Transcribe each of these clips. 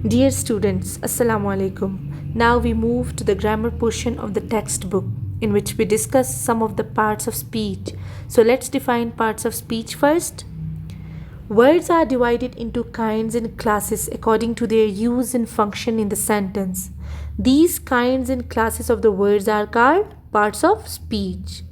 Dear students, Assalamu alaikum. Now we move to the grammar portion of the textbook in which we discuss some of the parts of speech. So let's define parts of speech first. Words are divided into kinds and classes according to their use and function in the sentence. These kinds and classes of the words are called parts of speech.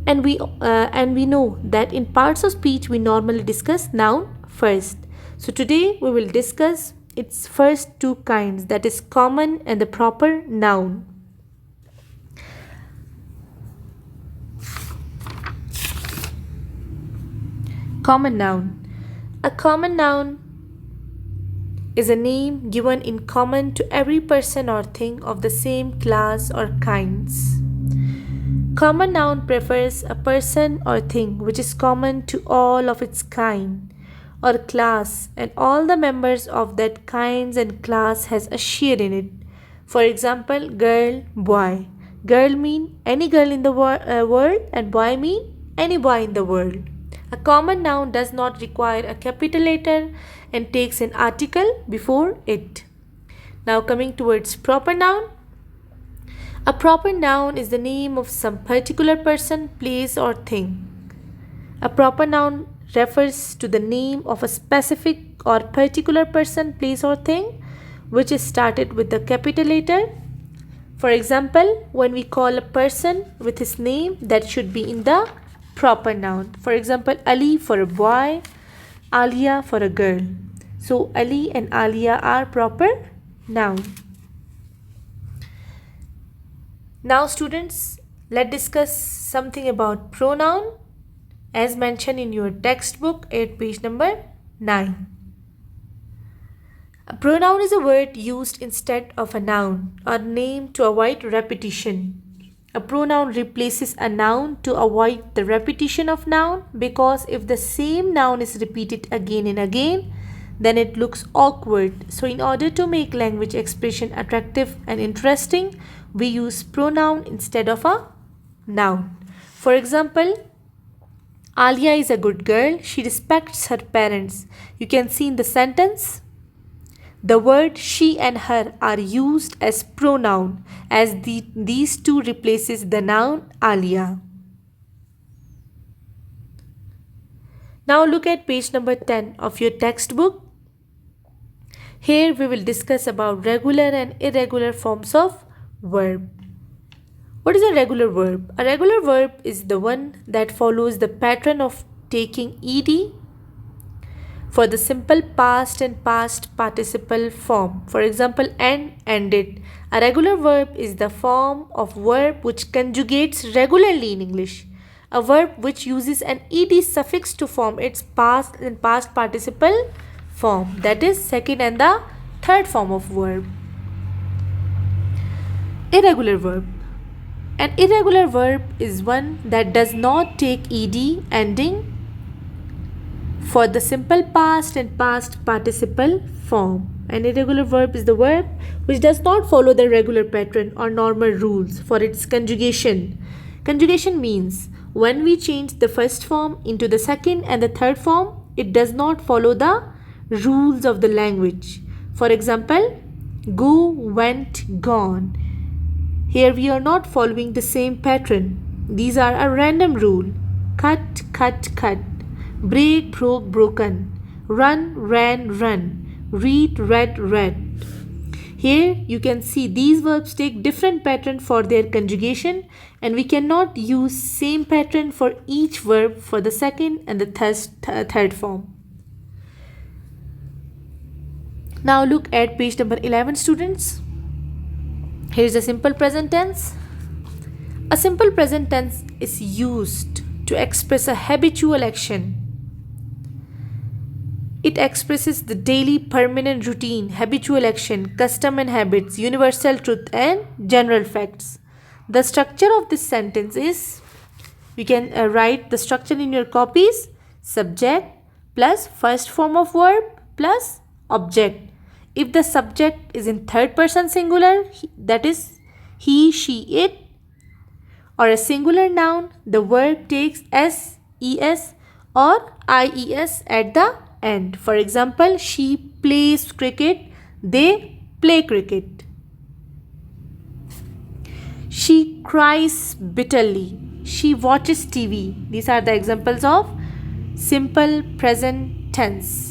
And we know that in parts of speech we normally discuss noun first. So today we will discuss its first two kinds, that is common and the proper noun. Common noun. A common noun is a name given in common to every person or thing of the same class or kinds. Common noun refers a person or thing which is common to all of its kind or class, and all the members of that kinds and class has a share in it. For example, girl, boy. Girl mean any girl in the world, and boy mean any boy in the world. A common noun does not require a capital letter and takes an article before it. Now coming towards proper noun. A proper noun is the name of some particular person, place or thing. A proper noun refers to the name of a specific or particular person, place or thing which is started with the capital letter. For example, when we call a person with his name, that should be in the proper noun. For example, Ali for a boy, Alia for a girl. So Ali and Alia are proper noun. Now students, let's discuss something about pronoun as mentioned in your textbook at page number 9. A pronoun is a word used instead of a noun or name to avoid repetition. A pronoun replaces a noun to avoid the repetition of noun, because if the same noun is repeated again and again, then it looks awkward. So in order to make language expression attractive and interesting, we use pronoun instead of a noun. For example, Alia is a good girl. She respects her parents. You can see in the sentence, the word she and her are used as pronoun as these two replaces the noun Alia. Now look at page number 10 of your textbook. Here we will discuss about regular and irregular forms of verb. What is a regular verb? A regular verb is the one that follows the pattern of taking ed for the simple past and past participle form. For example, and, ended. A regular verb is the form of verb which conjugates regularly in English. A verb which uses an ed suffix to form its past and past participle form, that is second and the third form of verb. Irregular verb. An irregular verb is one that does not take ed ending for the simple past and past participle form. An irregular verb is the verb which does not follow the regular pattern or normal rules for its conjugation. Conjugation means when we change the first form into the second and the third form, it does not follow the rules of the language. For example, go, went, gone. Here we are not following the same pattern. These are a random rule. Cut, cut, cut. Break, broke, broken. Run, ran, run. Read, read, read. Here you can see these verbs take different pattern for their conjugation, and we cannot use same pattern for each verb for the second and the third form. Now look at page number 11, students. Here is a simple present tense. A simple present tense is used to express a habitual action. It expresses the daily permanent routine, habitual action, custom and habits, universal truth and general facts. The structure of this sentence is, you can write the structure in your copies: subject plus first form of verb plus object. If the subject is in third person singular, that is he, she, it, or a singular noun, the verb takes s, es or ies at the end. For example, she plays cricket, They play cricket. She cries bitterly. She watches TV. These are the examples of simple present tense.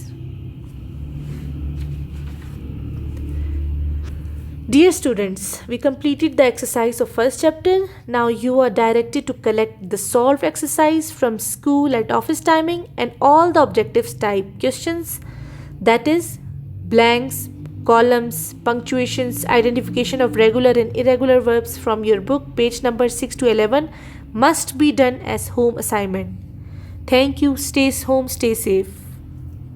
Dear students, we completed the exercise of first chapter. Now you are directed to collect the solved exercise from school at office timing and all the objectives type questions, that is blanks, columns, punctuations, identification of regular and irregular verbs from your book page number 6 to 11 must be done as home assignment. Thank you. Stay home, stay safe.